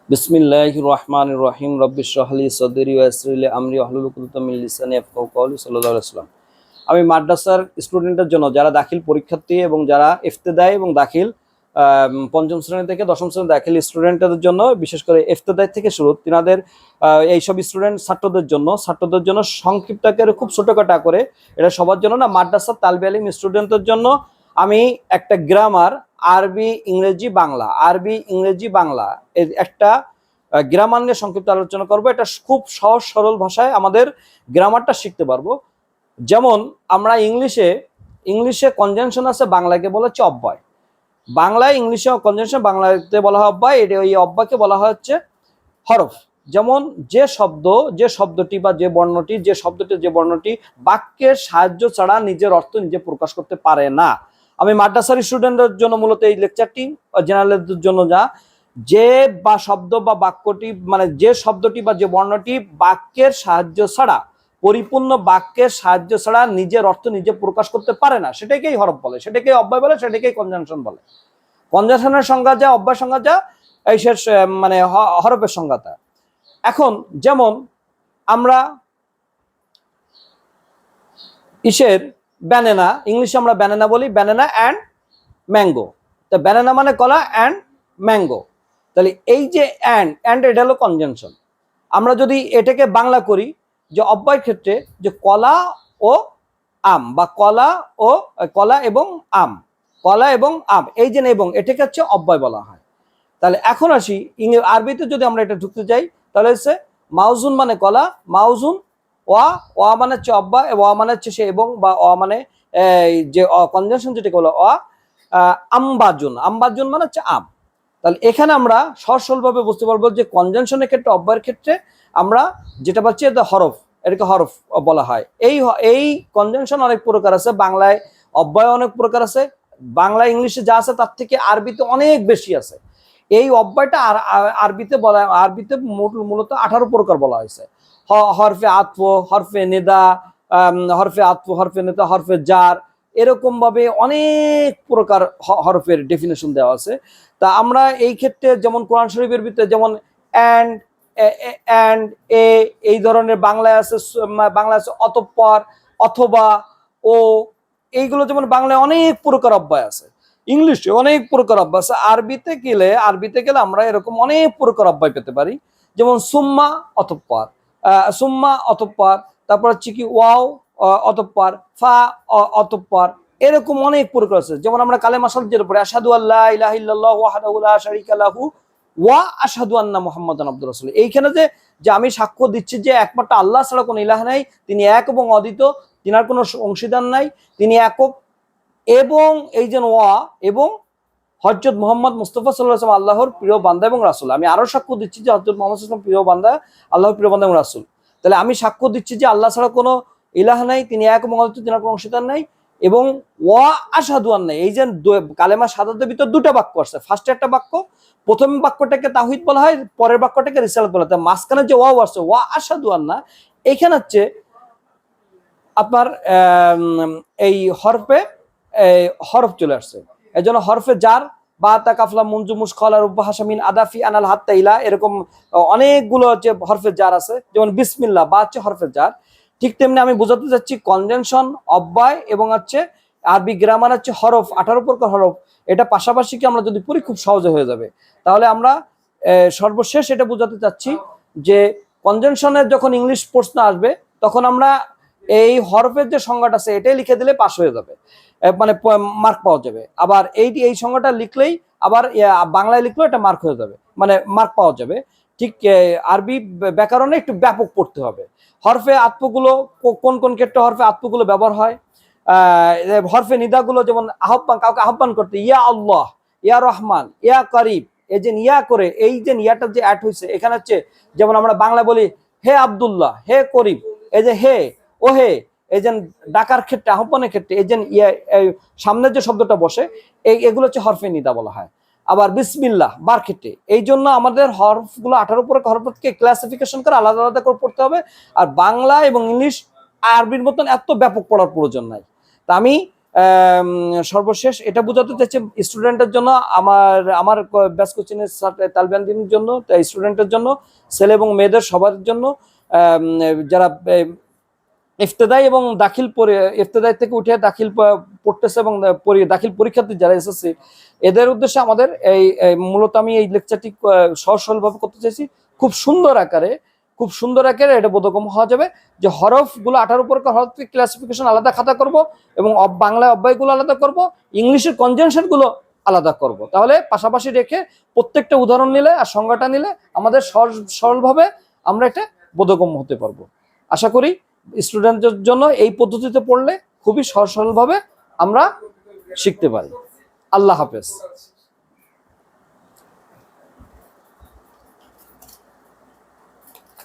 বিসমিল্লাহির রহমানির রহিম রব্বি ইশরাহ লি সাদরি ওয়া ইয়াসসির লি আমরি ওয়াহলুল উকদাতাম মিন লিসানি ইয়াফকাহু কওলি সাল্লাল্লাহু আলাইহি ওয়াসাল্লাম। আমি মাদ্রাসার স্টুডেন্টের জন্য যারা দাখিল পরীক্ষার্থী এবং যারা ইফতেদায়ী এবং দাখিল পঞ্চম শ্রেণী থেকে দশম শ্রেণী দাখিল স্টুডেন্টদের জন্য, বিশেষ করে ইফতেদায়ী থেকে শুরু তিনাদের এইসব স্টুডেন্ট ছাত্রদের জন্য সংক্ষিপ্ত আকারে খুব ছোটখাটো করে, এটা সবার জন্য না, মাদ্রাসার তালবে ইলম স্টুডেন্টদের জন্য আমি একটা গ্রামার আরবি ইংরেজি বাংলা এর একটা গ্রামার নিয়ে সংক্ষিপ্ত আলোচনা করব। এটা খুব সহজ সরল ভাষায় আমাদের গ্রামারটা শিখতে পারবো। যেমন আমরা ইংলিশে কনজাংশন আছে, বাংলাকে বলা হচ্ছে অব্যয়। বাংলায় ইংলিশে কনজাংশন, বাংলাতে বলা হয় অব্যয়। এটা এই অব্যয়কে বলা হচ্ছে হরফ। যেমন যে শব্দটি বা যে বর্ণটি বাক্যের সাহায্য ছাড়া নিজের অর্থ নিজে প্রকাশ করতে পারে না। আমি মাদ্রাসার স্টুডেন্টদের জন্য মূলত এই লেকচারটি, জেনারেলদের জন্য যে বা শব্দ বা বাক্যটি, মানে যে শব্দটি বা যে বর্ণটি বাক্যের সাহায্য ছাড়া, পরিপূর্ণ বাক্যের সাহায্য ছাড়া নিজের অর্থ নিজে প্রকাশ করতে পারে না, সেটাকেই হরফ বলে, সেটাকেই অব্যয় বলে, সেটাকেই কনজাংশন বলে। কনজাংশনের সংজ্ঞা যা, অব্যয় সংজ্ঞা যা, এই শেষ মানে হরফের সংজ্ঞাটা। এখন যেমন আমরা ব্যানানা, ইংলিশে আমরা ব্যানানা বলি, ব্যানানা অ্যান্ড ম্যাঙ্গো। তা ব্যানানা মানে কলা, অ্যান্ড ম্যাঙ্গো। তাহলে এই যে অ্যান্ড এটা হলো কনজাংশন। আমরা যদি এটাকে বাংলা করি যে অব্যয় ক্ষেত্রে, যে কলা ও আম, বা কলা এবং আম, এই যে এবং, এটাকে হচ্ছে অব্যয় বলা হয়। তাহলে এখন আসি আরবিতে, যদি আমরা এটা ঢুকতে যাই তাহলে হচ্ছে মাউজুন মানে কলা, মাউজুন, ওয়া মানে হচ্ছে অব্যয়, ওয়া মানে হচ্ছে সে এবং, বা মানে যে কনজাংশন যেটা বলো আম্বাজুন মানে হচ্ছে আম। তাহলে এখানে আমরা সরলভাবে বুঝতে পারবো যে কনজাংশনের ক্ষেত্রে, অব্যয়ের ক্ষেত্রে আমরা যেটা পাচ্ছি এটা হরফ, এটাকে হরফ বলা হয়। এই কনজাংশন অনেক প্রকার আছে, বাংলায় অব্যয় অনেক প্রকার আছে, বাংলা ইংলিশে যা আছে তার থেকে আরবিতে অনেক বেশি আছে। এই অব্যয়টা আরবিতে মূলত 18 প্রকার বলা হয়েছে। হরফে আতফ, হরফে নেদা, হরফে নেদা, হরফে জার, এরকম ভাবে অনেক প্রকার হরফের ডেফিনেশন দেওয়া আছে। তা আমরা এই ক্ষেত্রে যেমন কোরআন শরীফের ভিতরে যেমন অ্যান্ড এই ধরনের বাংলায় আছে অতঃপর, অথবা, ও, এইগুলো যেমন বাংলায় অনেক প্রকার অব্যয় আছে, ইংলিশে অনেক প্রকার অব্যয় আছে। আরবিতে গেলে আমরা এরকম অনেক প্রকার অব্যয় পেতে পারি। যেমন সুম্মা অতঃপর, তারপর হচ্ছে কি ওয়াও অতঃপর, ফা অতঃপর, এরকম অনেক প্রকার আছে। যেমন আমরা কালেমা শব্দের উপরে আশহাদু আল্লা ইলাহা ইল্লাল্লাহু ওয়াহদাহু লা শারীকা লাহু ওয়া আশহাদু আন্না মুহাম্মাদান আবদুর রাসূল। এইখানে যে আমি সাক্ষ্য দিচ্ছি যে একমাত্র আল্লাহ ছাড়া কোনো ইলাহ নাই, তিনি এক এবং অদ্বিতীয়, তিনার কোনো অংশীদার নাই, তিনি একক, এবং এই যে ওয়া এবং হযরত মুহাম্মদ মুস্তাফা সাল্লাল্লাহু আলাইহি ওয়াসাল্লাম আল্লাহর প্রিয় বান্দা এবং রাসূল। আমি আরো সাক্ষ্য দিচ্ছি যে হযরত মুহাম্মদ সাল্লাল্লাহু আলাইহি ওয়াসাল্লাম প্রিয় বান্দা, আল্লাহর প্রিয় বান্দা এবং রাসূল। তাহলে আমি সাক্ষ্য দিচ্ছি যে আল্লাহ ছাড়া কোনো ইলাহ নাই, তিনি এক এবং অদ্বিতীয়, তিনার কোনো অংশীদার নাই, এবং ওয়া আশহাদু আন্না, এই যে কালেমা শাহাদাতের ভিতর দুটো বাক্য আছে। ফার্স্টে একটা বাক্য, প্রথম বাক্যটাকে তাওহীদ বলা হয়, পরের বাক্যটাকে রিসালাত বলা হয়। মাঝখানে যে ওয়াও আছে, ওয়া আশহাদু আন্না, এইখানে হচ্ছে আপনার এই হরফ চলে আসছে। এই জন্য হরফে জার, বা তা কাফলা মুনজু মুশখালা রুব্বা হাসামিন আদাফি আনাল হাত্তা ইলা, এরকম অনেকগুলো হচ্ছে হরফে জার আছে। যেমন বিসমিল্লাহ, বা হচ্ছে হরফে জার। ঠিক তেমনি আমি বোঝাতে চাচ্ছি কনজাংশন, অব্যয় এবং হচ্ছে আরবি গ্রামার হচ্ছে হরফ, 18 প্রকার হরফ। এটা পাশাপাশি কি আমরা যদি পড়ি খুব সহজে হয়ে যাবে। তাহলে আমরা সর্বশেষ এটা বোঝাতে চাচ্ছি যে কনজাংশনের যখন ইংলিশ প্রশ্ন আসবে, তখন আমরা এই হরফের যে সংজ্ঞাটা আছে এটাই লিখে দিলে পাস হয়ে যাবে, মানে মার্ক পাওয়া যাবে। আবার এই সংজ্ঞাটা লিখলেই আবার বাংলায় লিখলেও এটা মার্ক হয়ে যাবে, মানে মার্ক পাওয়া যাবে। ঠিক আরবি ব্যাকরণে একটু ব্যাপক পড়তে হবে। হরফে আত্মগুলো কোন কোন ক্ষেত্রে হরফে আত্মগুলো ব্যবহার হয়, হরফে নিদাগুলো, যেমন কাউকে আহ্বান করতে, ইয়া আল্লাহ, ইয়া রহমান, ইয়া করিব, এই যে ইয়া করে, এই যে ইয়াটা যে অ্যাড হয়েছে এখানে হচ্ছে, যেমন আমরা বাংলা বলি হে আব্দুল্লাহ, হে করিব, এই যে হে, ও হে, এই যে ডাকার ক্ষেত্রে, আহ্বানের ক্ষেত্রে এই যে সামনের যে শব্দটা বসে, এগুলো হচ্ছে হরফে নিদা বলা হয়। আবার বিসমিল্লাহ বার ক্ষেত্রে, এই জন্য আমাদের হরফগুলো 18 প্রকার হরফকে ক্লাসিফিকেশন করে আলাদা আলাদা করে পড়তে হবে। আর বাংলা এবং ইংলিশ আরবির মতন এত ব্যাপক পড়ার প্রয়োজন নাই। তা আমি সর্বশেষ এটা বোঝাতে চাচ্ছি স্টুডেন্টের জন্য, আমার ব্যাচ কোচিংয়ের তালবেনদের জন্য, স্টুডেন্টের জন্য, ছেলে এবং মেয়েদের সবার জন্য, যারা ইফতেদাই এবং দাখিল ইফতেদাই থেকে উঠে দাখিল পড়তেছে এবং দাখিল পরীক্ষার্থী যারা এসেছে, এদের উদ্দেশ্যে আমাদের এই মূলত আমি এই লেকচারটি সহজ সরলভাবে করতে চাইছি। খুব সুন্দর আকারে এটা বোধগম্য হওয়া যাবে যে হরফগুলো 18 প্রকার হরফ ক্লাসিফিকেশন আলাদা খাতা করব, এবং বাংলায় অব্যয়গুলো আলাদা করব, ইংলিশের কনজাংশনগুলো আলাদা করব। তাহলে পাশাপাশি রেখে প্রত্যেকটা উদাহরণ নিলে আর সংজ্ঞাটা নিলে আমাদের সরলভাবে আমরা একটা বোধগম্য হতে পারবো। আশা করি স্টুডেন্টদের জন্য এই পদ্ধতিতে পড়লে খুবই সরলভাবে আমরা শিখতে পারি। আল্লাহ হাফেজ।